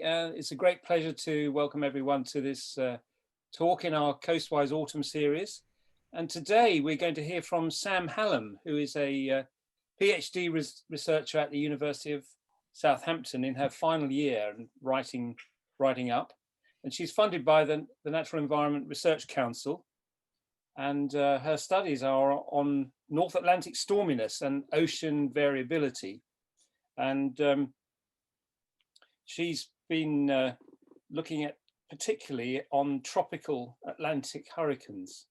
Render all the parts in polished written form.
It's a great pleasure to welcome everyone to this talk in our Coastwise Autumn series. And today we're going to hear from Sam Hallam, who is a PhD researcher at the University of Southampton in her final year and writing up. And she's funded by the Natural Environment Research Council. And her studies are on North Atlantic storminess and ocean variability. And she's been looking at particularly on tropical Atlantic hurricanes.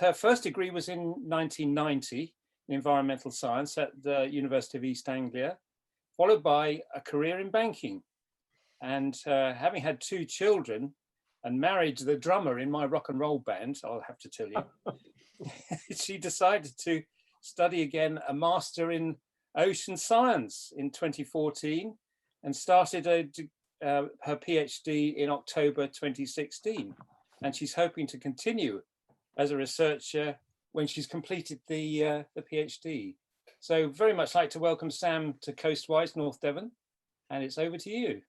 Her first degree was in 1990 in environmental science at the University of East Anglia, followed by a career in banking. And having had 2 children and married the drummer in my rock and roll band, I'll have to tell you, she decided to study again a master in ocean science in 2014 and started her PhD in October 2016. And she's hoping to continue as a researcher when she's completed the PhD. So very much like to welcome Sam to Coastwise, North Devon, and it's over to you.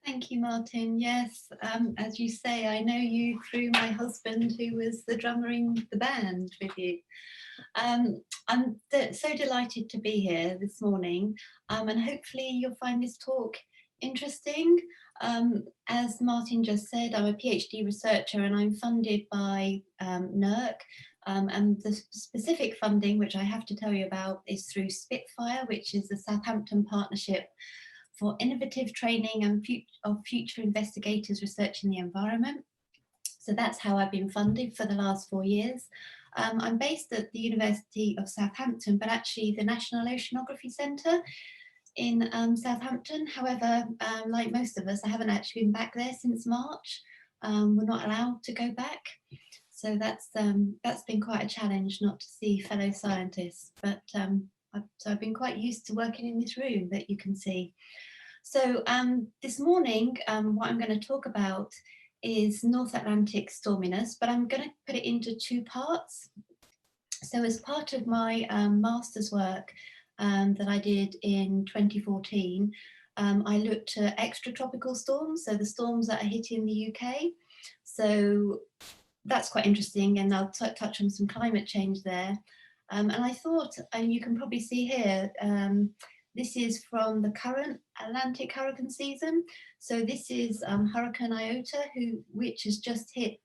Thank you, Martin. Yes, as you say, I know you through my husband, who was the drummer in the band with you. I'm so delighted to be here this morning, and hopefully you'll find this talk interesting. As Martin just said, I'm a PhD researcher and I'm funded by NERC, and the specific funding, which I have to tell you about, is through Spitfire, which is the Southampton Partnership for Innovative Training and Future Investigators Researching the Environment. So that's how I've been funded for the last 4 years. I'm based at the University of Southampton, but actually the National Oceanography Centre in Southampton. However, like most of us, I haven't actually been back there since March. We're not allowed to go back. So that's been quite a challenge not to see fellow scientists, but so I've been quite used to working in this room that you can see. So this morning, what I'm going to talk about is North Atlantic storminess, but I'm going to put it into 2 parts. So as part of my master's work that I did in 2014, I looked at extratropical storms, so the storms that are hitting the UK. So that's quite interesting, and I'll touch on some climate change there. And I thought, and you can probably see here, this is from the current Atlantic hurricane season. So this is Hurricane Iota, which has just hit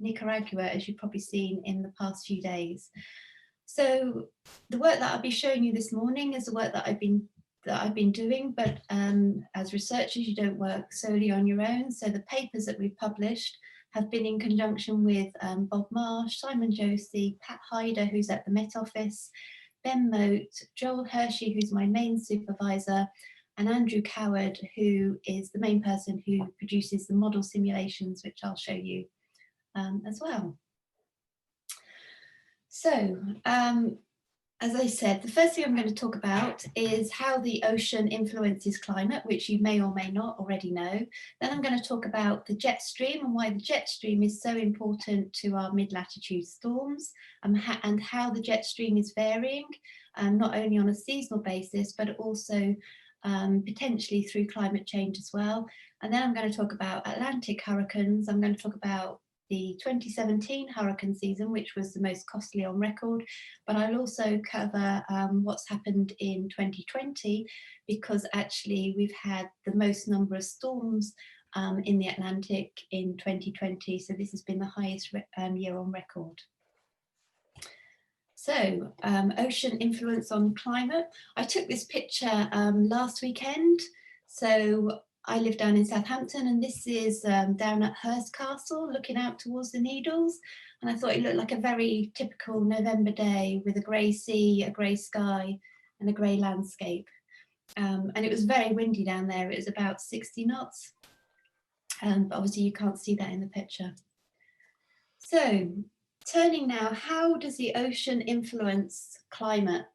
Nicaragua, as you've probably seen in the past few days. So the work that I'll be showing you this morning is the work that I've been doing, but as researchers, you don't work solely on your own. So the papers that we've published have been in conjunction with Bob Marsh, Simon Josie, Pat Hyder, who's at the Met Office, Ben Moat, Joel Hershey, who's my main supervisor, and Andrew Coward, who is the main person who produces the model simulations, which I'll show you as well. So, as I said, the first thing I'm going to talk about is how the ocean influences climate, which you may or may not already know. Then I'm going to talk about the jet stream and why the jet stream is so important to our mid-latitude storms, and how the jet stream is varying, not only on a seasonal basis, but also potentially through climate change as well. And then I'm going to talk about Atlantic hurricanes. I'm going to talk about the 2017 hurricane season, which was the most costly on record, but I'll also cover what's happened in 2020, because actually we've had the most number of storms in the Atlantic in 2020, so this has been the highest year on record. So, ocean influence on climate. I took this picture last weekend. So I live down in Southampton, and this is down at Hurst Castle, looking out towards the Needles. And I thought it looked like a very typical November day with a grey sea, a grey sky, and a grey landscape. And it was very windy down there. It was about 60 knots. But obviously you can't see that in the picture. So, turning now, how does the ocean influence climate?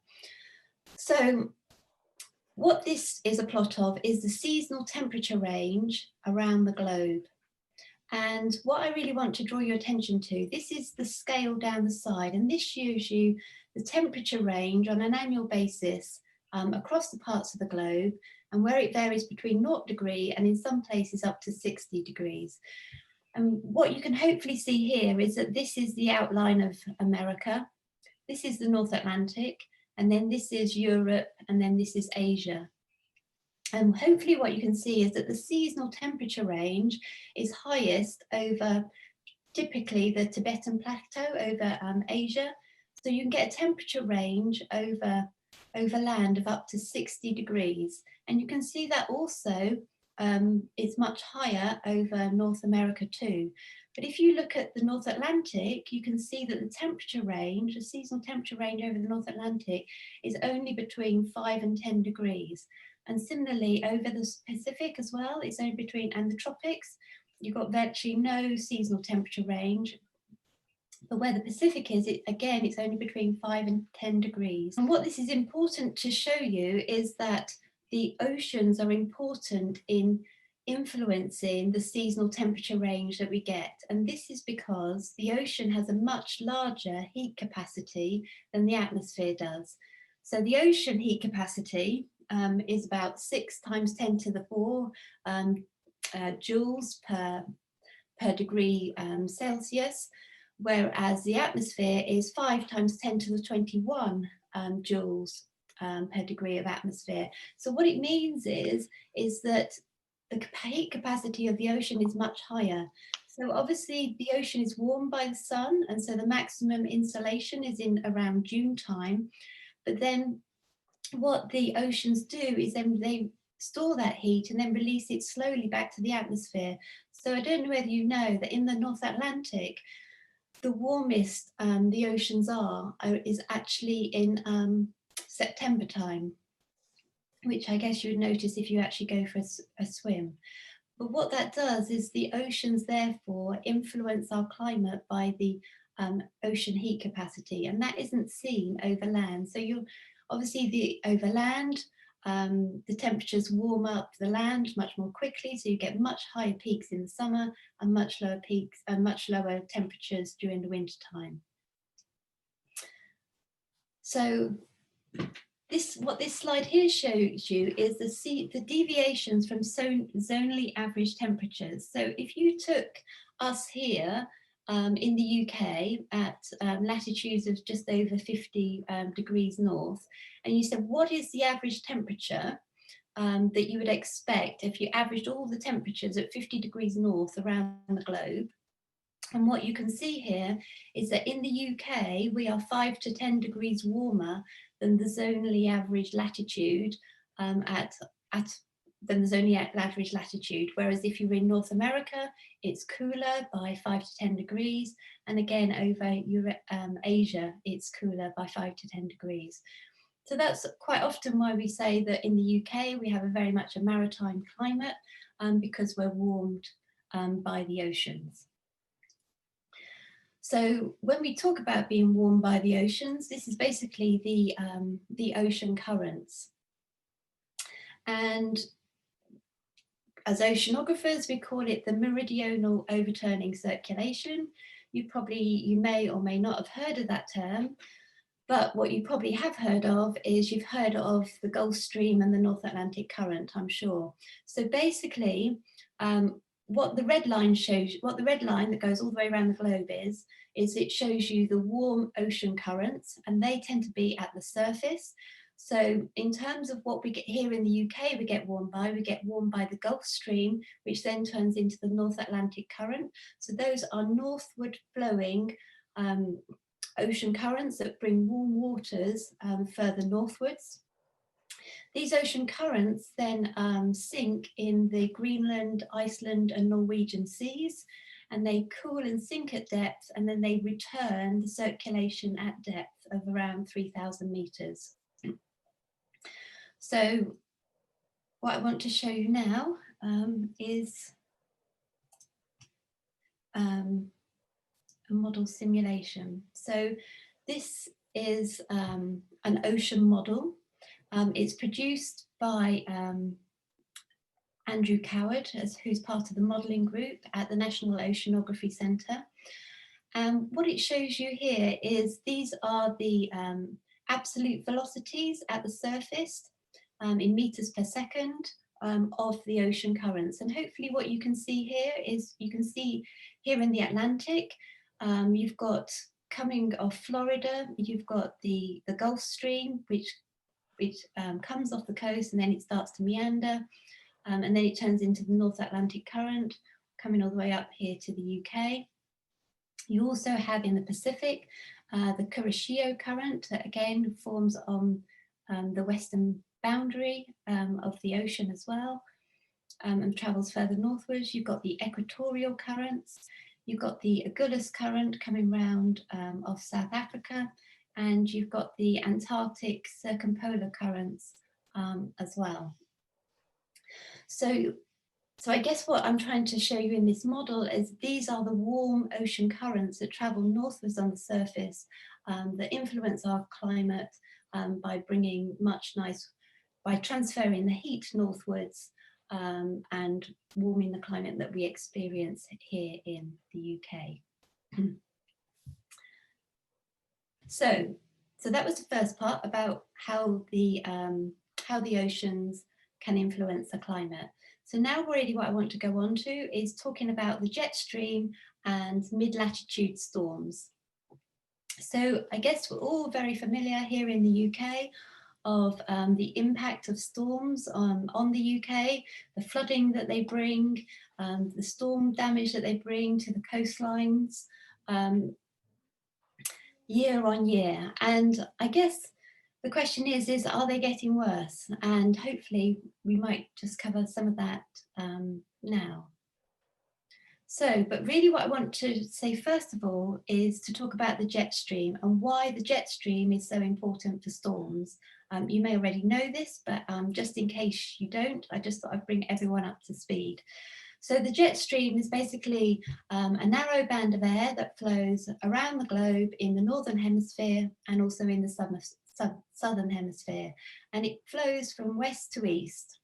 So, what this is a plot of is the seasonal temperature range around the globe. And what I really want to draw your attention to, this is the scale down the side, and this shows you the temperature range on an annual basis across the parts of the globe and where it varies between 0 degree and in some places up to 60 degrees. And what you can hopefully see here is that this is the outline of America, this is the North Atlantic, and then this is Europe, and then this is Asia. And hopefully what you can see is that the seasonal temperature range is highest over typically the Tibetan Plateau over Asia. So you can get a temperature range over land of up to 60 degrees. And you can see that also is much higher over North America too. But if you look at the North Atlantic, you can see that the temperature range, the seasonal temperature range over the North Atlantic is only between 5 and 10 degrees. And similarly over the Pacific as well, it's only between, and the tropics, you've got virtually no seasonal temperature range. But where the Pacific is, again, it's only between 5 and 10 degrees. And what this is important to show you is that the oceans are important in influencing the seasonal temperature range that we get. And this is because the ocean has a much larger heat capacity than the atmosphere does. So the ocean heat capacity is about 6 times 10 to the 4 joules per degree Celsius, whereas the atmosphere is 5 times 10 to the 21 joules per degree of atmosphere. So what it means is that the heat capacity of the ocean is much higher. So obviously the ocean is warmed by the sun, and so the maximum insolation is in around June time. But then what the oceans do is then they store that heat and then release it slowly back to the atmosphere. So I don't know whether you know that in the North Atlantic, the warmest the oceans is actually in September time, which I guess you would notice if you actually go for a swim. But what that does is the oceans therefore influence our climate by the ocean heat capacity, and that isn't seen over land. So you'll obviously over land, the temperatures warm up the land much more quickly, so you get much higher peaks in the summer and much lower peaks and much lower temperatures during the winter time. So what this slide here shows you is the deviations from zonally average temperatures. So if you took us here in the UK at latitudes of just over 50 degrees north, and you said, what is the average temperature that you would expect if you averaged all the temperatures at 50 degrees north around the globe? And what you can see here is that in the UK, we are 5 to 10 degrees warmer than the zonally average latitude than the zonally average latitude. Whereas if you're in North America, it's cooler by 5 to 10 degrees. And again, over Asia, it's cooler by 5 to 10 degrees. So that's quite often why we say that in the UK, we have very much a maritime climate because we're warmed by the oceans. So when we talk about being warmed by the oceans, this is basically the ocean currents. And as oceanographers, we call it the meridional overturning circulation. You may or may not have heard of that term, but what you probably have heard of is you've heard of the Gulf Stream and the North Atlantic Current, I'm sure. So basically, what the red line that goes all the way around the globe is it shows you the warm ocean currents, and they tend to be at the surface. So in terms of what we get here in the UK, we get warmed by the Gulf Stream, which then turns into the North Atlantic Current. So those are northward flowing ocean currents that bring warm waters further northwards. These ocean currents then sink in the Greenland, Iceland and Norwegian seas, and they cool and sink at depth, and then they return the circulation at depth of around 3,000 meters. So what I want to show you now is a model simulation. So this is an ocean model. It's produced by Andrew Coward, who's part of the modelling group at the National Oceanography Centre. And what it shows you here is these are the absolute velocities at the surface in meters per second of the ocean currents. And hopefully what you can see here is, you can see here in the Atlantic, you've got, coming off Florida, you've got the Gulf Stream, which comes off the coast, and then it starts to meander, and then it turns into the North Atlantic Current, coming all the way up here to the UK. You also have in the Pacific the Kuroshio Current that again forms on the western boundary of the ocean as well, and travels further northwards. You've got the equatorial currents, you've got the Agulhas Current coming round off South Africa, and you've got the Antarctic circumpolar currents as well. So I guess what I'm trying to show you in this model is these are the warm ocean currents that travel northwards on the surface that influence our climate by bringing by transferring the heat northwards and warming the climate that we experience here in the UK. So that was the first part about how the oceans can influence the climate. So now really what I want to go on to is talking about the jet stream and mid-latitude storms. So I guess we're all very familiar here in the UK of the impact of storms on the UK, the flooding that they bring, the storm damage that they bring to the coastlines year on year. And I guess the question is are they getting worse? And hopefully we might just cover some of that now. So, but really what I want to say first of all is to talk about the jet stream and why the jet stream is so important for storms. You may already know this, but just in case you don't, I just thought I'd bring everyone up to speed. So the jet stream is basically a narrow band of air that flows around the globe in the Northern Hemisphere and also in the Southern Hemisphere. And it flows from west to east.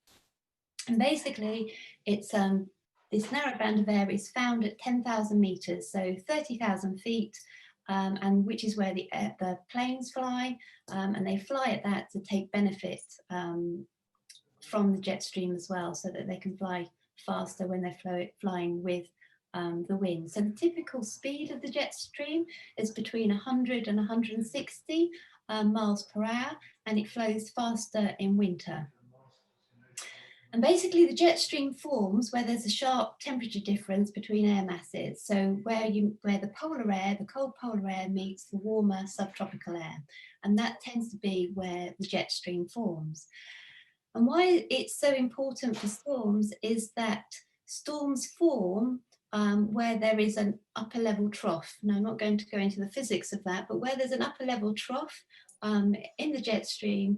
And basically it's this narrow band of air is found at 10,000 meters, so 30,000 feet, and which is where the planes fly, and they fly at that to take benefit from the jet stream as well, so that they can fly faster when they're flying with the wind. So the typical speed of the jet stream is between 100 and 160 miles per hour, and it flows faster in winter. And basically the jet stream forms where there's a sharp temperature difference between air masses. So where the polar air, the cold polar air meets the warmer subtropical air. And that tends to be where the jet stream forms. And why it's so important for storms is that storms form where there is an upper level trough. Now I'm not going to go into the physics of that, but where there's an upper level trough in the jet stream,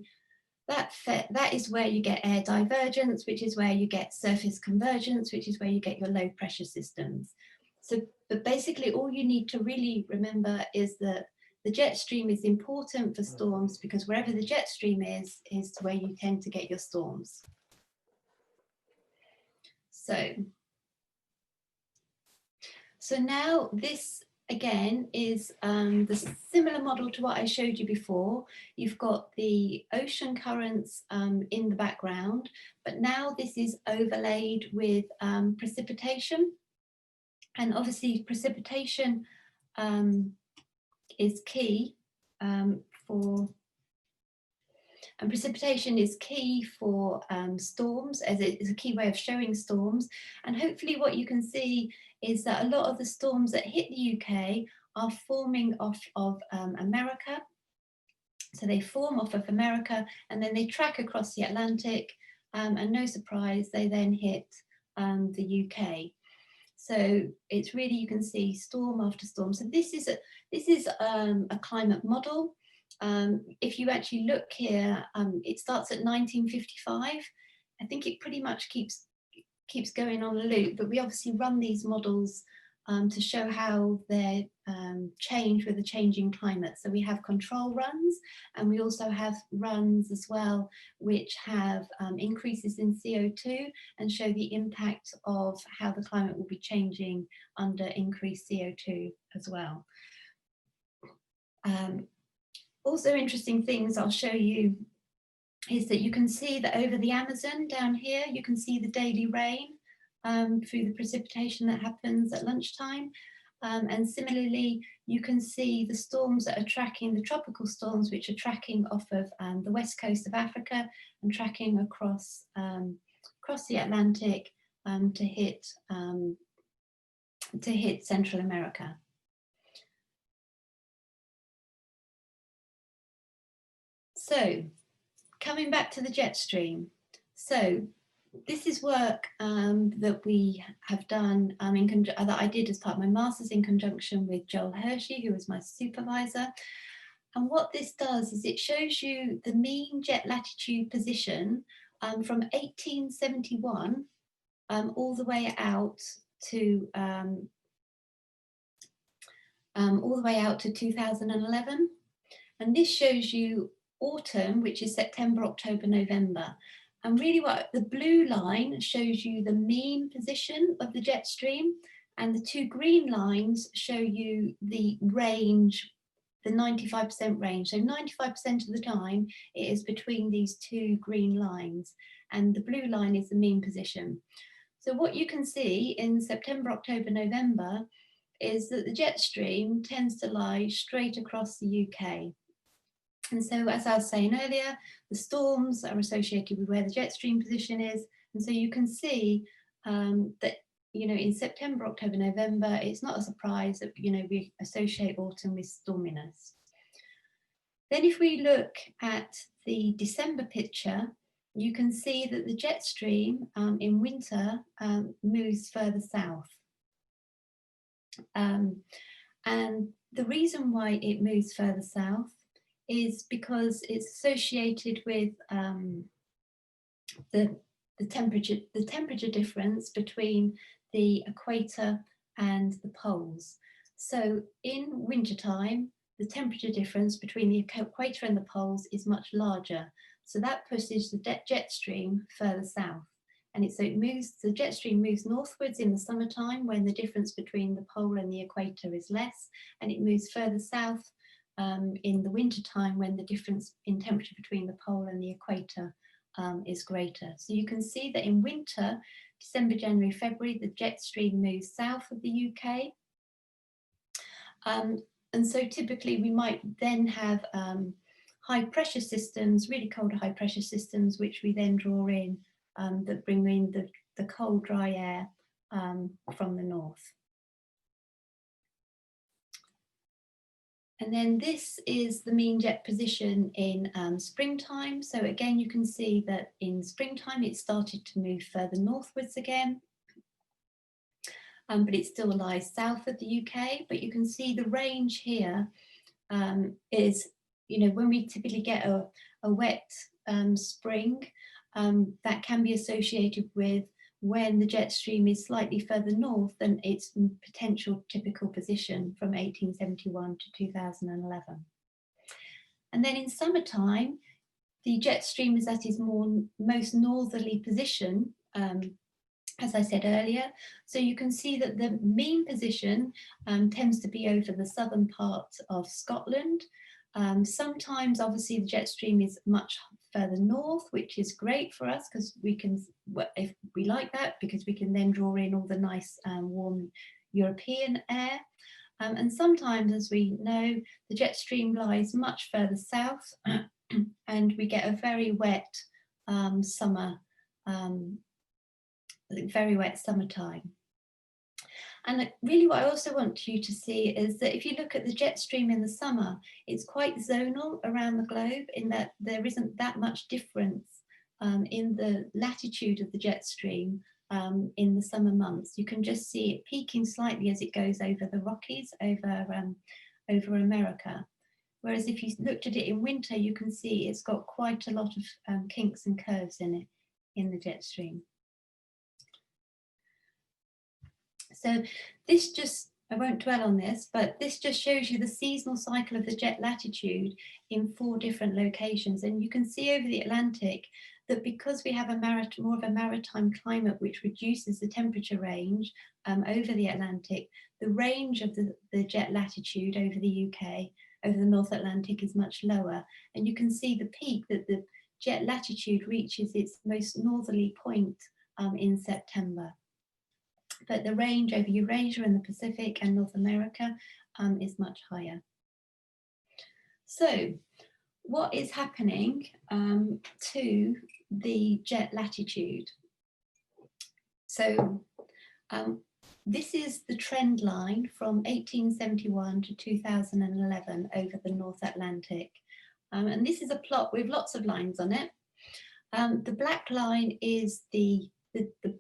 that is where you get air divergence, which is where you get surface convergence, which is where you get your low pressure systems. So, but basically all you need to really remember is that the jet stream is important for storms because wherever the jet stream is where you tend to get your storms. So now this again is the similar model to what I showed you before. You've got the ocean currents in the background, but now this is overlaid with precipitation. And obviously precipitation is key precipitation is key for storms, as it is a key way of showing storms. And hopefully what you can see is that a lot of the storms that hit the UK are forming off of America. So they form off of America and then they track across the Atlantic, and no surprise, they then hit the UK. So it's really, you can see storm after storm. So this is a climate model. If you actually look here, it starts at 1955. I think it pretty much keeps going on a loop, but we obviously run these models to show how they change with the changing climate. So we have control runs, and we also have runs as well, which have increases in CO2 and show the impact of how the climate will be changing under increased CO2 as well. Also interesting things I'll show you is that you can see that over the Amazon down here, you can see the daily rain through the precipitation that happens at lunchtime. And similarly, you can see the storms that are tracking, the tropical storms, which are tracking off of the west coast of Africa and tracking across, across the Atlantic to hit Central America. So, coming back to the jet stream. So, this is work that we have done that I did as part of my master's in conjunction with Joel Hershey, who was my supervisor. And what this does is it shows you the mean jet latitude position from 1871 all the way out to 2011. And this shows you autumn, which is September, October, November. And really what the blue line shows you the mean position of the jet stream, and the two green lines show you the range, the 95% range. So 95% of the time it is between these two green lines, and the blue line is the mean position. So what you can see in September, October, November is that the jet stream tends to lie straight across the UK. And so, as I was saying earlier, the storms are associated with where the jet stream position is. And so you can see that, you know, in September, October, November, it's not a surprise that, you know, we associate autumn with storminess. Then if we look at the December picture, you can see that the jet stream in winter moves further south. And the reason why it moves further south is because it's associated with the temperature difference between the equator and the poles. So in wintertime, the temperature difference between the equator and the poles is much larger. So that pushes the jet stream further south. And so the jet stream moves northwards in the summertime when the difference between the pole and the equator is less, and it moves further south in the winter time when the difference in temperature between the pole and the equator is greater. So you can see that in winter, December, January, February, the jet stream moves south of the UK. And so typically we might then have high pressure systems, really cold high pressure systems, which we then draw in, that bring in the cold, dry air from the north. And then this is the mean jet position in springtime. So again, you can see that in springtime, it started to move further northwards again. But it still lies south of the UK. But you can see the range here is, you know, when we typically get a wet spring, that can be associated with when the jet stream is slightly further north than its potential typical position from 1871 to 2011. And then in summertime, the jet stream is at its most northerly position, as I said earlier. So you can see that the mean position tends to be over the southern part of Scotland. Sometimes, obviously, the jet stream is much further north, which is great for us because we can, if we like that, because we can then draw in all the nice warm European air. And sometimes, as we know, the jet stream lies much further south and we get a very wet summer, very wet summertime. And really what I also want you to see is that if you look at the jet stream in the summer, it's quite zonal around the globe in that there isn't that much difference in the latitude of the jet stream in the summer months. You can just see it peaking slightly as it goes over the Rockies, over America. Whereas if you looked at it in winter, you can see it's got quite a lot of kinks and curves in it, in the jet stream. So this just, I won't dwell on this, but this just shows you the seasonal cycle of the jet latitude in 4 different locations. And you can see over the Atlantic that because we have more of a maritime climate, which reduces the temperature range over the Atlantic, the range of the jet latitude over the UK, over the North Atlantic is much lower. And you can see the peak that jet latitude reaches its most northerly point in September. But the range over Eurasia and the Pacific and North America is much higher. So what is happening to the jet latitude? So this is the trend line from 1871 to 2011 over the North Atlantic. And this is a plot with lots of lines on it. The black line is the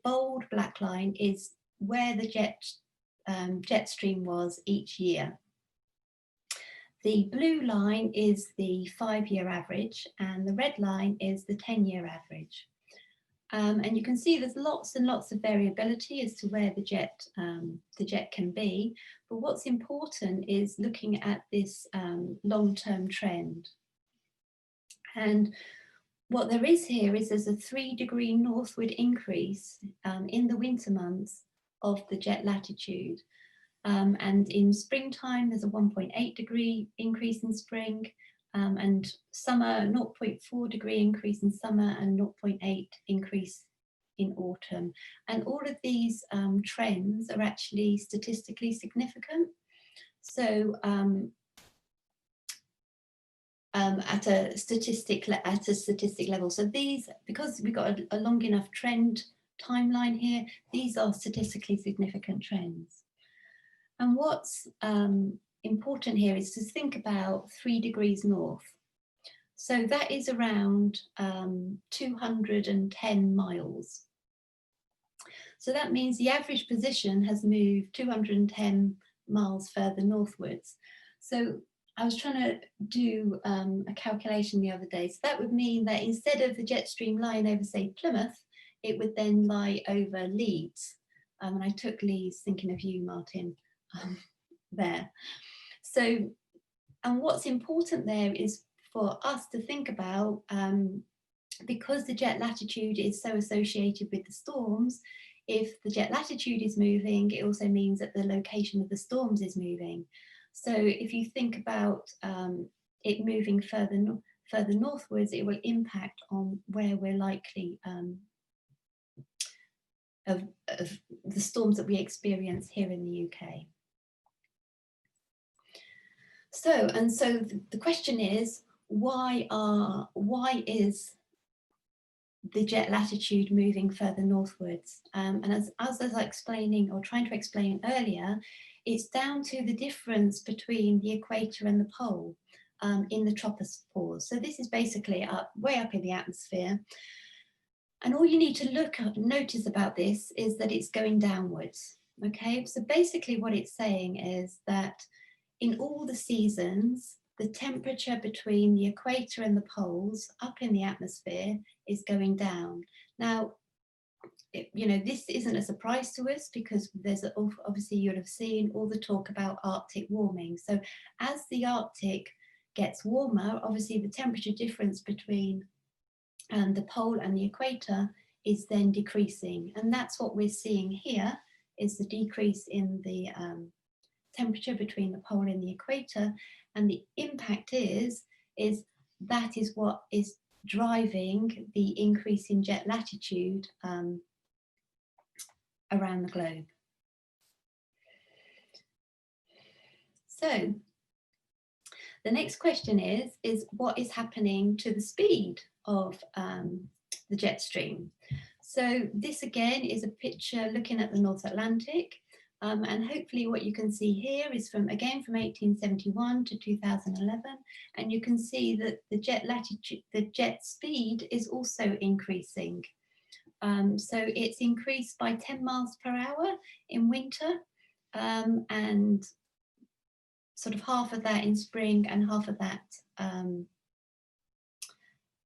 bold black line is where the jet stream was each year. The blue line is the 5-year average, and the red line is the 10-year average. And you can see there's lots and lots of variability as to where the jet can be. But what's important is looking at this long-term trend. And what there is here is there's a 3-degree northward increase in the winter months of the jet latitude. And in springtime, there's a 1.8-degree increase in spring, and summer, 0.4 degree increase in summer and 0.8 increase in autumn. And all of these trends are actually statistically significant. So at a statistic level. So these, because we've got a long enough trend timeline here, these are statistically significant trends. And what's important here is to think about 3 degrees north. So that is around 210 miles. So that means the average position has moved 210 miles further northwards. So I was trying to do a calculation the other day. So that would mean that instead of the jet stream lying over, say, Plymouth, it would then lie over Leeds. And I took Leeds thinking of you, Martin, there. So, and what's important there is for us to think about, because the jet latitude is so associated with the storms, if the jet latitude is moving, it also means that the location of the storms is moving. So if you think about it moving further northwards, it will impact on where we're likely of the storms that we experience here in the UK. So the question is, why is the jet latitude moving further northwards? And as I was explaining or trying to explain earlier, it's down to the difference between the equator and the pole in the troposphere. So this is basically way up in the atmosphere. And all you need to notice about this is that it's going downwards. Okay, so basically what it's saying is that in all the seasons, the temperature between the equator and the poles up in the atmosphere is going down. Now, this isn't a surprise to us because there's obviously you'll have seen all the talk about Arctic warming. So as the Arctic gets warmer, obviously the temperature difference between the pole and the equator is then decreasing. And that's what we're seeing here is the decrease in the temperature between the pole and the equator, and the impact is that is what is driving the increase in jet latitude around the globe. So the next question is what is happening to the speed of the jet stream? So this again is a picture looking at the North Atlantic. And hopefully what you can see here is from 1871 to 2011, and you can see that the jet speed is also increasing. So it's increased by 10 miles per hour in winter, and sort of half of that in spring and half of that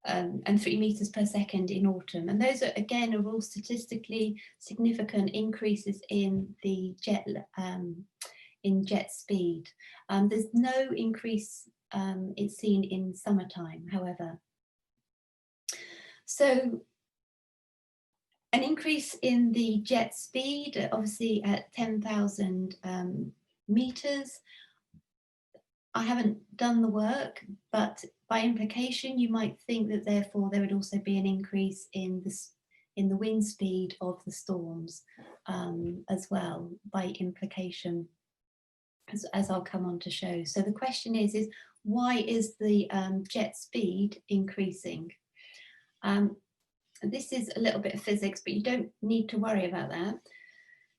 and 3 meters per second in autumn. And those are, again, are all statistically significant increases in the jet speed. There's no increase it's seen in summertime, however. So an increase in the jet speed, obviously at 10,000 meters. I haven't done the work, but by implication, you might think that therefore there would also be an increase in the wind speed of the storms as well, by implication, as I'll come on to show. So the question is why is the jet speed increasing? This is a little bit of physics, but you don't need to worry about that.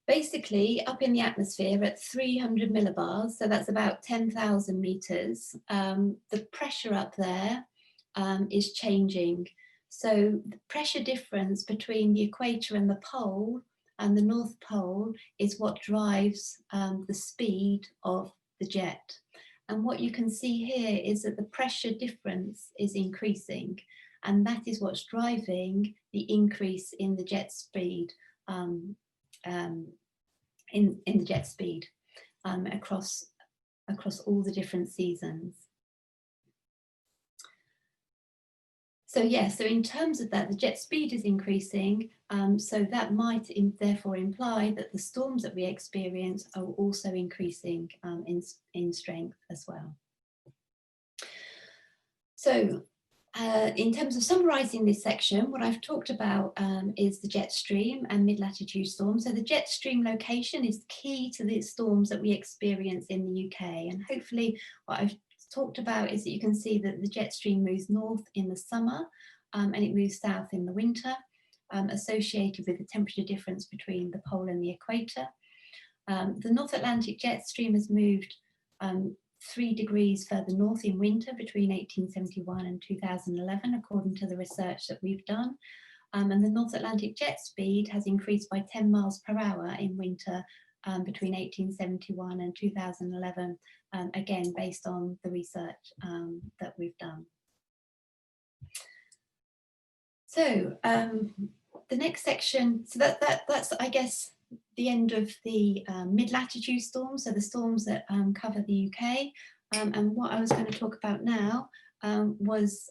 Basically, up in the atmosphere at 300 millibars, so that's about 10,000 meters, the pressure up there is changing. So the pressure difference between the equator and the pole and the North Pole is what drives the speed of the jet. And what you can see here is that the pressure difference is increasing, and that is what's driving the increase in the jet speed in the jet speed across all the different seasons. So yeah, so in terms of that, the jet speed is increasing, so that might therefore imply that the storms that we experience are also increasing in strength as well. So in terms of summarising this section, what I've talked about is the jet stream and mid-latitude storms. So the jet stream location is key to the storms that we experience in the UK. And hopefully what I've talked about is that you can see that the jet stream moves north in the summer and it moves south in the winter, associated with the temperature difference between the pole and the equator. The North Atlantic jet stream has moved 3 degrees further north in winter between 1871 and 2011, according to the research that we've done. And the North Atlantic jet speed has increased by 10 miles per hour in winter between 1871 and 2011, again, based on the research that we've done. So the next section, so that's, I guess, the end of the mid-latitude storms, so the storms that cover the UK. And what I was going to talk about now was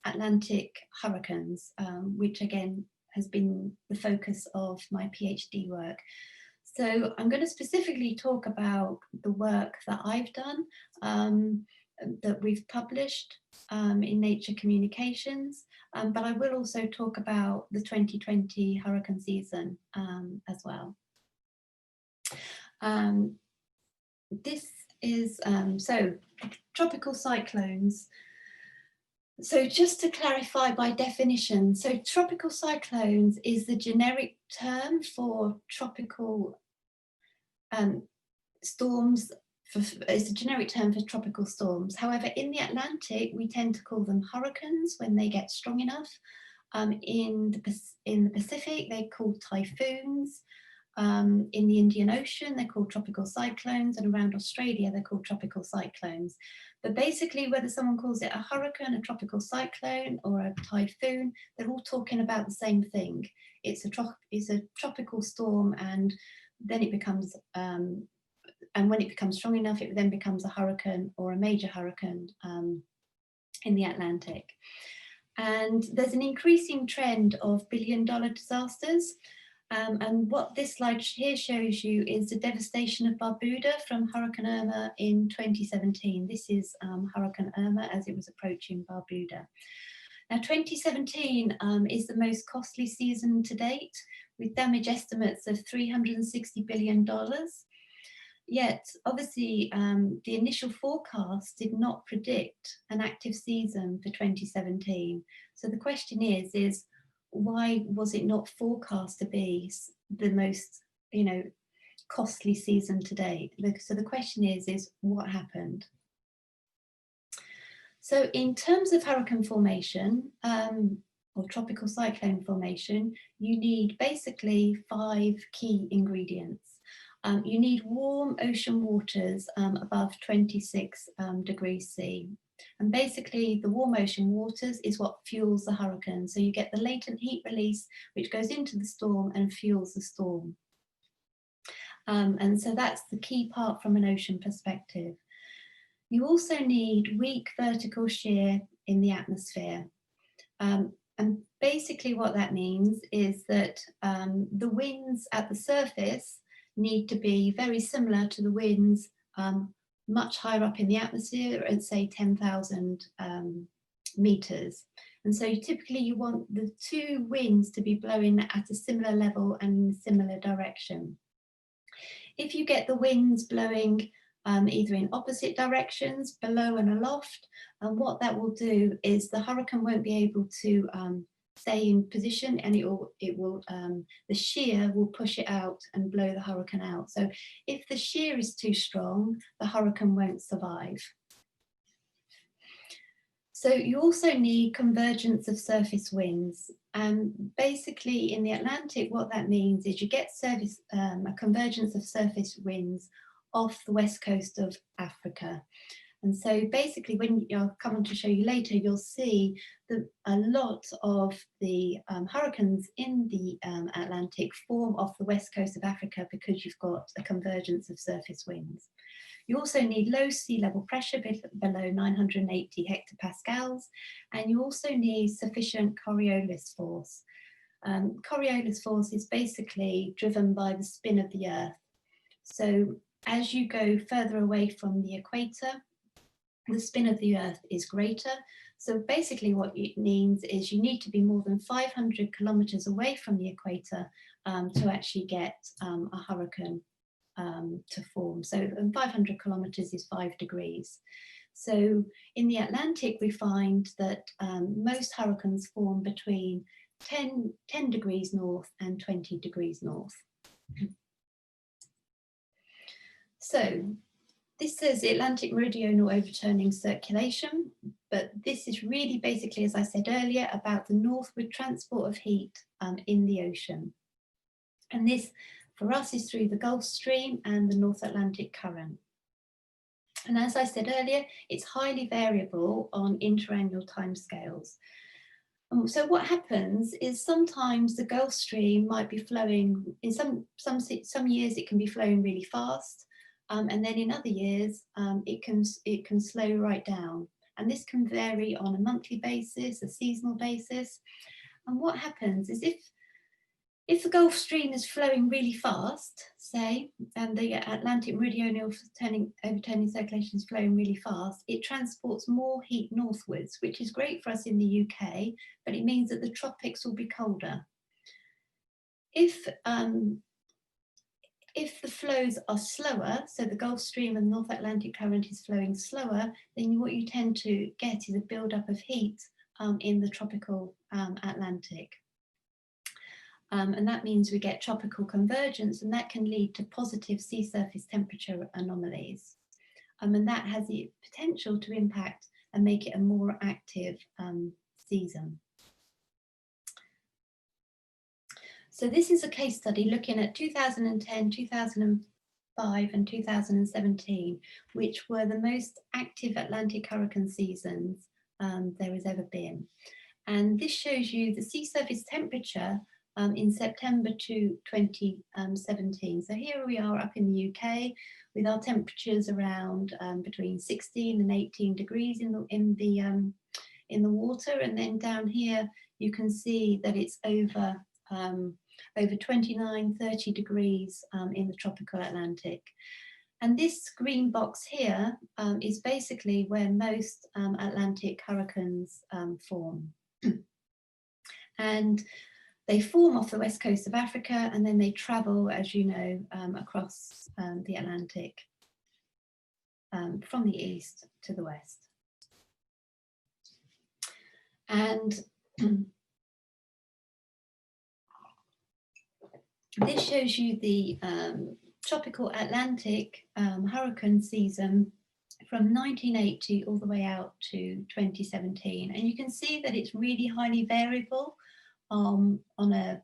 Atlantic hurricanes, which again has been the focus of my PhD work. So I'm going to specifically talk about the work that I've done, that we've published in Nature Communications, but I will also talk about the 2020 hurricane season as well. This is, so tropical cyclones. So just to clarify by definition, so tropical cyclones is the generic term for tropical storms. It's a generic term for tropical storms. However, in the Atlantic, we tend to call them hurricanes when they get strong enough. In the Pacific, they're called typhoons. In the Indian Ocean, they're called tropical cyclones, and around Australia, they're called tropical cyclones. But basically, whether someone calls it a hurricane, a tropical cyclone, or a typhoon, they're all talking about the same thing. It's a tropical storm, and then it becomes, and when it becomes strong enough, it then becomes a hurricane or a major hurricane in the Atlantic. And there's an increasing trend of billion-dollar disasters. And what this slide here shows you is the devastation of Barbuda from Hurricane Irma in 2017. This is Hurricane Irma as it was approaching Barbuda. Now, 2017 is the most costly season to date, with damage estimates of $360 billion. Yet, obviously, the initial forecast did not predict an active season for 2017. So the question is why was it not forecast to be the most, costly season to date? So the question is what happened? So in terms of hurricane formation or tropical cyclone formation, you need basically 5 key ingredients. You need warm ocean waters above 26 degrees C. And basically the warm ocean waters is what fuels the hurricane. So you get the latent heat release, which goes into the storm and fuels the storm. And so that's the key part from an ocean perspective. You also need weak vertical shear in the atmosphere. And basically what that means is that the winds at the surface need to be very similar to the winds much higher up in the atmosphere at say 10,000 meters. And so typically you want the two winds to be blowing at a similar level and in a similar direction. If you get the winds blowing either in opposite directions, below and aloft, and what that will do is the hurricane won't be able to stay in position, and the shear will push it out and blow the hurricane out. So if the shear is too strong, the hurricane won't survive. So you also need convergence of surface winds. And basically in the Atlantic, what that means is you get a convergence of surface winds off the west coast of Africa. And so basically when I'll come on to show you later, you'll see that a lot of the hurricanes in the Atlantic form off the west coast of Africa because you've got a convergence of surface winds. You also need low sea level pressure below 980 hectopascals, and you also need sufficient Coriolis force. Coriolis force is basically driven by the spin of the Earth. So as you go further away from the equator, the spin of the Earth is greater. So basically what it means is you need to be more than 500 kilometers away from the equator to actually get a hurricane to form. So 500 kilometers is 5 degrees. So in the Atlantic, we find that most hurricanes form between 10 degrees north and 20 degrees north. So this says Atlantic meridional overturning circulation, but this is really basically, as I said earlier, about the northward transport of heat in the ocean. And this, for us, is through the Gulf Stream and the North Atlantic Current. And as I said earlier, it's highly variable on interannual timescales. So what happens is sometimes the Gulf Stream might be flowing, in some years it can be flowing really fast, and then in other years it can slow right down. And this can vary on a monthly basis, a seasonal basis. And what happens is if the Gulf Stream is flowing really fast, say, and the Atlantic meridional overturning circulation is flowing really fast, it transports more heat northwards, which is great for us in the UK, but it means that the tropics will be colder. If the flows are slower, so the Gulf Stream and North Atlantic Current is flowing slower, then what you tend to get is a buildup of heat in the tropical Atlantic. And that means we get tropical convergence, and that can lead to positive sea surface temperature anomalies. And that has the potential to impact and make it a more active season. So this is a case study looking at 2010, 2005 and 2017, which were the most active Atlantic hurricane seasons there has ever been. And this shows you the sea surface temperature in September to 2017. So here we are up in the UK with our temperatures around between 16 and 18 degrees in the water, and then down here you can see that it's over 29, 30 degrees in the tropical Atlantic. And this green box here is basically where most Atlantic hurricanes form. And they form off the west coast of Africa, and then they travel, as you know, across the Atlantic from the east to the west. And this shows you the tropical Atlantic hurricane season from 1980 all the way out to 2017. And you can see that it's really highly variable on a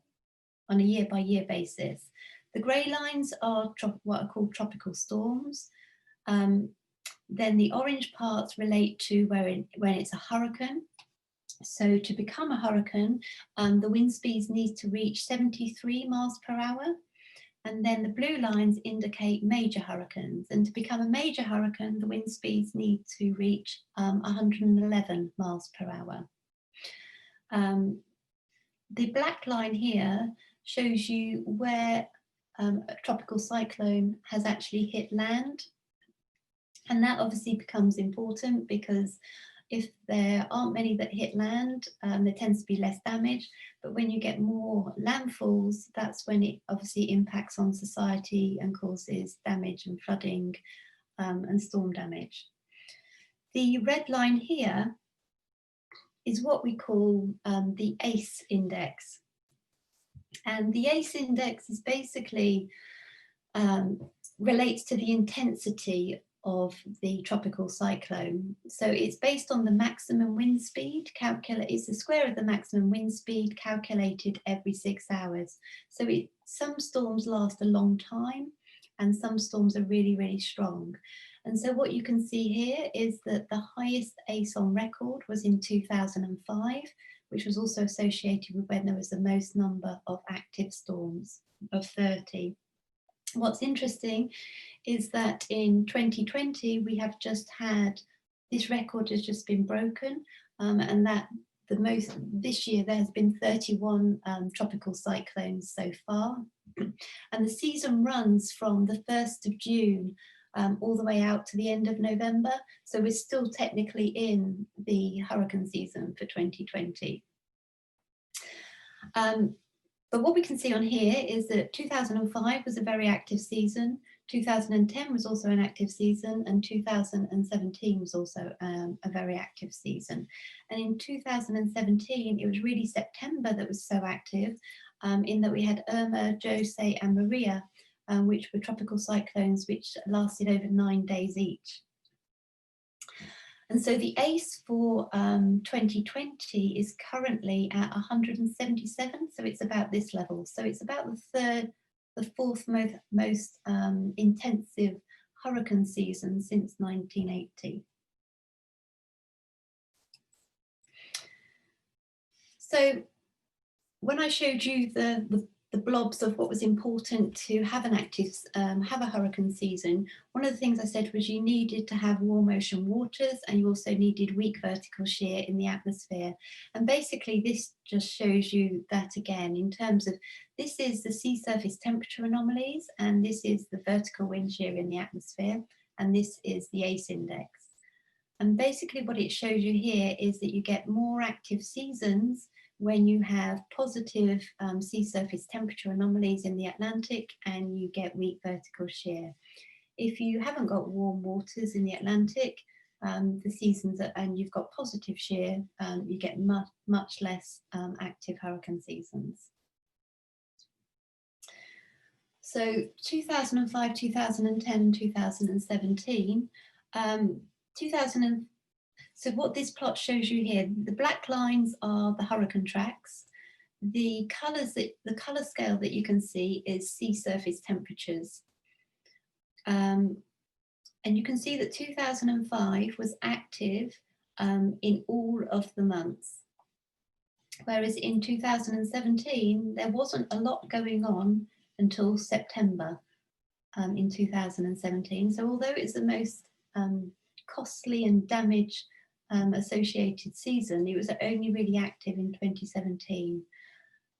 year-by-year basis. The grey lines are what are called tropical storms. Then the orange parts relate to when it's a hurricane. So to become a hurricane, the wind speeds need to reach 73 miles per hour. And then the blue lines indicate major hurricanes. And to become a major hurricane, the wind speeds need to reach 111 miles per hour. The black line here shows you where a tropical cyclone has actually hit land. And that obviously becomes important because if there aren't many that hit land, there tends to be less damage. But when you get more landfalls, that's when it obviously impacts on society and causes damage and flooding and storm damage. The red line here is what we call the ACE index. And the ACE index is basically relates to the intensity of the tropical cyclone. So it's based on the maximum wind speed, it's the square of the maximum wind speed calculated every 6 hours. So some storms last a long time and some storms are really, really strong. And so what you can see here is that the highest ACE on record was in 2005, which was also associated with when there was the most number of active storms of 30. What's interesting is that in 2020, we have just had, this record has just been broken, and that this year there has been 31 tropical cyclones so far. And the season runs from the 1st of June all the way out to the end of November. So we're still technically in the hurricane season for 2020. But what we can see on here is that 2005 was a very active season, 2010 was also an active season, and 2017 was also a very active season. And in 2017, it was really September that was so active, in that we had Irma, Jose and Maria, which were tropical cyclones which lasted over 9 days each. And so the ACE for 2020 is currently at 177, so it's about this level. So it's about the fourth most intensive hurricane season since 1980. So when I showed you the blobs of what was important to have an active, have a hurricane season, one of the things I said was you needed to have warm ocean waters and you also needed weak vertical shear in the atmosphere. And basically this just shows you that again, in terms of, this is the sea surface temperature anomalies, and this is the vertical wind shear in the atmosphere, and this is the ACE index. And basically what it shows you here is that you get more active seasons when you have positive sea surface temperature anomalies in the Atlantic and you get weak vertical shear. If you haven't got warm waters in the Atlantic, the seasons and you've got positive shear, you get much less active hurricane seasons. So 2005, 2010, 2017, so what this plot shows you here, the black lines are the hurricane tracks. The color scale that you can see is sea surface temperatures. And you can see that 2005 was active in all of the months. Whereas in 2017, there wasn't a lot going on until September in 2017. So although it's the most costly and damage associated season, it was only really active in 2017,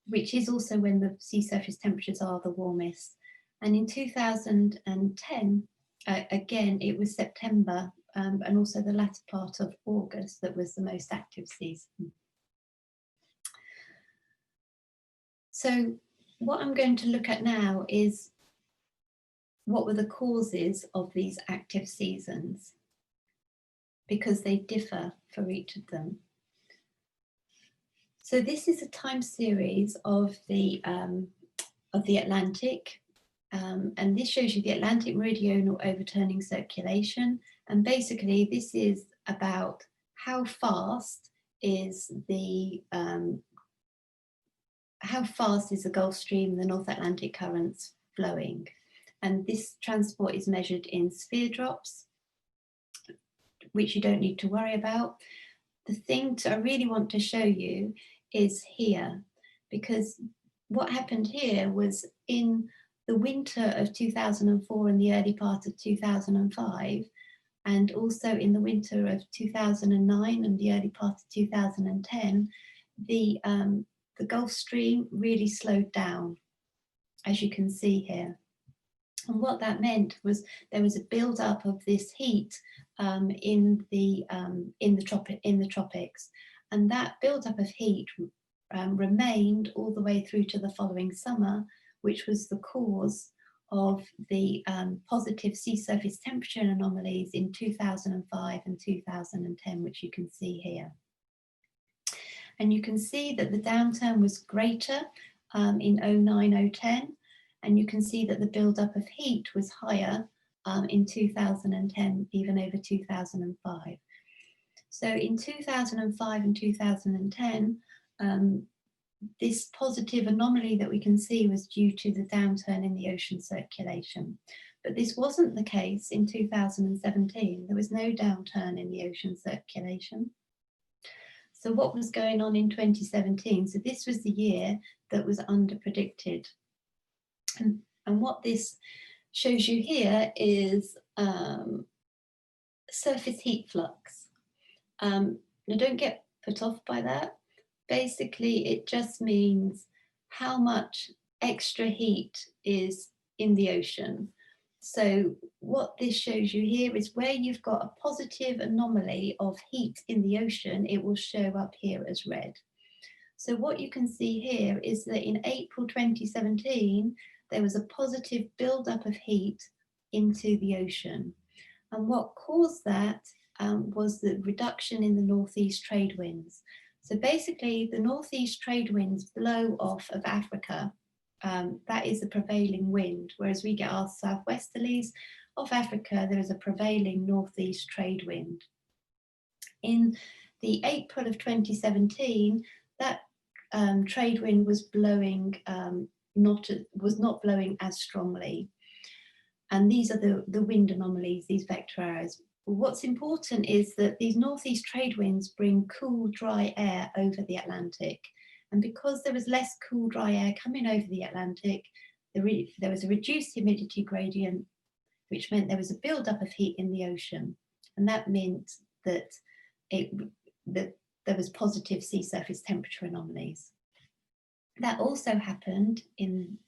which is also when the sea surface temperatures are the warmest. And in 2010, again, it was September and also the latter part of August that was the most active season. So what I'm going to look at now is what were the causes of these active seasons, because they differ for each of them. So this is a time series of the Atlantic, and this shows you the Atlantic meridional overturning circulation. And basically this is about how fast is the Gulf Stream, the North Atlantic currents flowing. And this transport is measured in sphere drops, which you don't need to worry about. The thing I really want to show you is here, because what happened here was in the winter of 2004 and the early part of 2005, and also in the winter of 2009 and the early part of 2010, the Gulf Stream really slowed down, as you can see here. And what that meant was there was a build-up of this heat in the tropics, and that build-up of heat remained all the way through to the following summer, which was the cause of the positive sea surface temperature anomalies in 2005 and 2010, which you can see here. And you can see that the downturn was greater in 09-010, and you can see that the buildup of heat was higher in 2010, even over 2005. So in 2005 and 2010, this positive anomaly that we can see was due to the downturn in the ocean circulation. But this wasn't the case in 2017. There was no downturn in the ocean circulation. So what was going on in 2017? So this was the year that was underpredicted. And what this shows you here is surface heat flux. Now don't get put off by that. Basically, it just means how much extra heat is in the ocean. So what this shows you here is where you've got a positive anomaly of heat in the ocean, it will show up here as red. So what you can see here is that in April 2017, there was a positive buildup of heat into the ocean. And what caused that was the reduction in the northeast trade winds. So basically, the northeast trade winds blow off of Africa. That is the prevailing wind, whereas we get our southwesterlies off Africa, there is a prevailing northeast trade wind. In the April of 2017, that trade wind was blowing was not blowing as strongly. And these are the wind anomalies, these vector arrows. What's important is that these northeast trade winds bring cool, dry air over the Atlantic. And because there was less cool, dry air coming over the Atlantic, there was a reduced humidity gradient, which meant there was a buildup of heat in the ocean. And that meant that there was positive sea surface temperature anomalies. That also happened in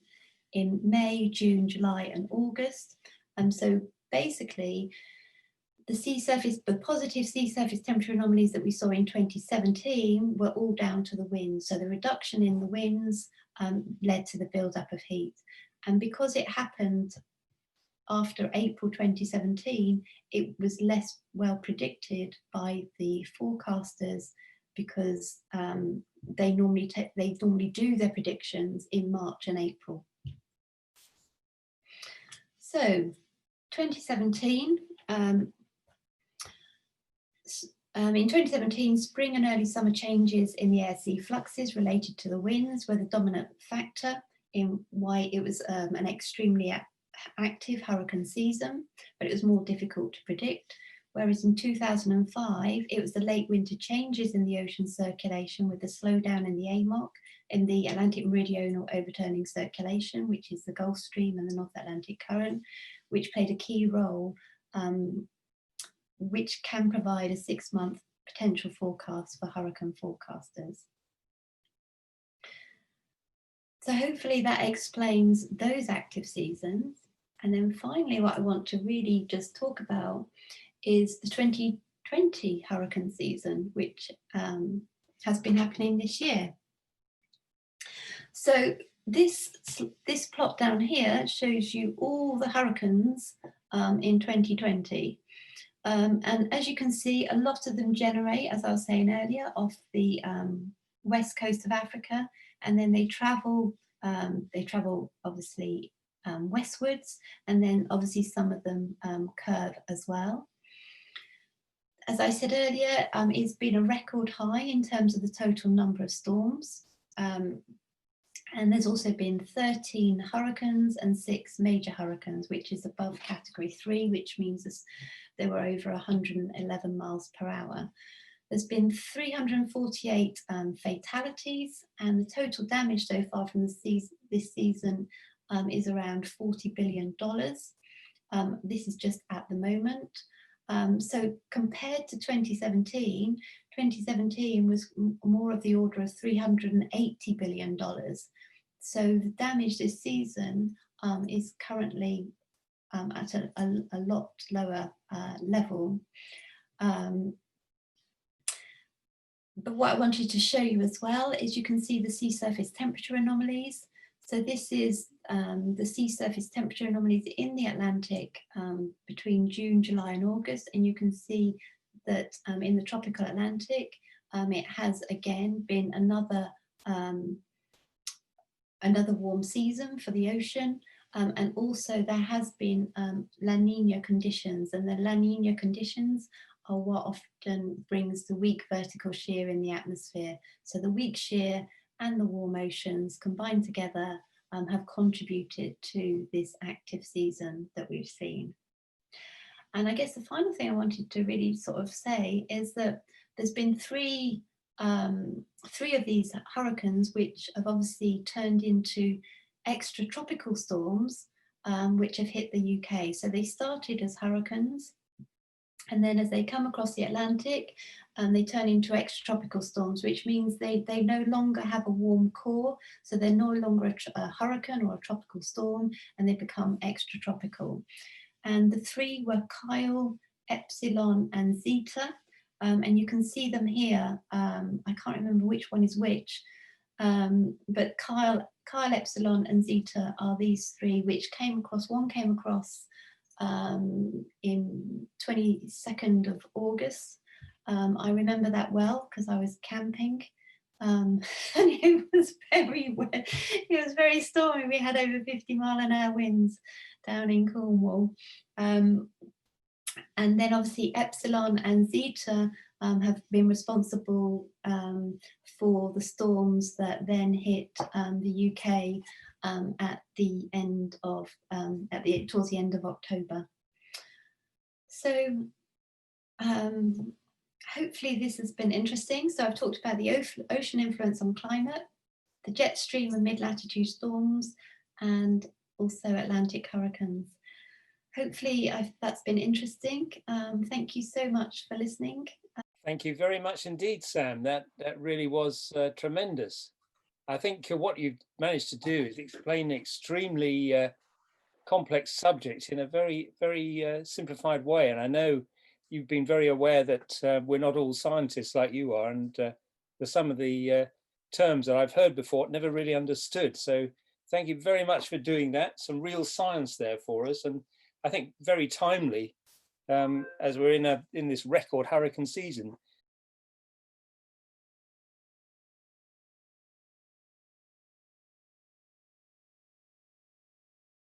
May, June, July, and August. And so basically, the positive sea surface temperature anomalies that we saw in 2017 were all down to the winds. So the reduction in the winds led to the buildup of heat. And because it happened after April 2017, it was less well predicted by the forecasters because they normally do their predictions in March and April. So 2017, in 2017, spring and early summer changes in the air-sea fluxes related to the winds were the dominant factor in why it was an extremely active hurricane season, but it was more difficult to predict. Whereas in 2005, it was the late winter changes in the ocean circulation with the slowdown in the AMOC, in the Atlantic Meridional Overturning Circulation, which is the Gulf Stream and the North Atlantic Current, which played a key role, which can provide a 6-month potential forecast for hurricane forecasters. So hopefully that explains those active seasons. And then finally, what I want to really just talk about is the 2020 hurricane season, which has been happening this year. So this plot down here shows you all the hurricanes in 2020. And as you can see, a lot of them generate, as I was saying earlier, off the west coast of Africa, and then they travel obviously westwards, and then obviously some of them curve as well. As I said earlier, it's been a record high in terms of the total number of storms. And there's also been 13 hurricanes and 6 major hurricanes, which is above category 3, which means they were over 111 miles per hour. There's been 348 fatalities, and the total damage so far from this season is around $40 billion. This is just at the moment. So compared to 2017, 2017 was more of the order of $380 billion. So the damage this season is currently at a lot lower level. But what I wanted to show you as well is you can see the sea surface temperature anomalies. So this is the sea surface temperature anomalies in the Atlantic between June, July and August. And you can see that in the tropical Atlantic, it has again been another warm season for the ocean. And also there has been La Nina conditions, and the La Nina conditions are what often brings the weak vertical shear in the atmosphere. So the weak shear and the warm oceans combined together have contributed to this active season that we've seen. And I guess the final thing I wanted to really sort of say is that there's been three of these hurricanes which have obviously turned into extratropical storms, which have hit the UK. So they started as hurricanes, and then as they come across the Atlantic, they turn into extratropical storms, which means they no longer have a warm core. So they're no longer a hurricane or a tropical storm, and they become extratropical. And the three were Kyle, Epsilon, and Zeta. And you can see them here. I can't remember which one is which, but Kyle, Epsilon, and Zeta are these three which came across. One came across in 22nd of August. I remember that well because I was camping. And it was very wet. It was very stormy. We had over 50-mile-an-hour winds down in Cornwall. And then obviously Epsilon and Zeta have been responsible for the storms that then hit the UK at the end of towards the end of October. So hopefully this has been interesting. So I've talked about the ocean influence on climate, the jet stream and mid-latitude storms, and also Atlantic hurricanes. Hopefully that's been interesting. Thank you so much for listening. Thank you very much indeed, Sam. That really was tremendous. I think what you've managed to do is explain an extremely complex subject in a very, very simplified way. And I know you've been very aware that we're not all scientists like you are, and some of the terms that I've heard before never really understood. So thank you very much for doing that. Some real science there for us, and I think very timely as we're in this record hurricane season.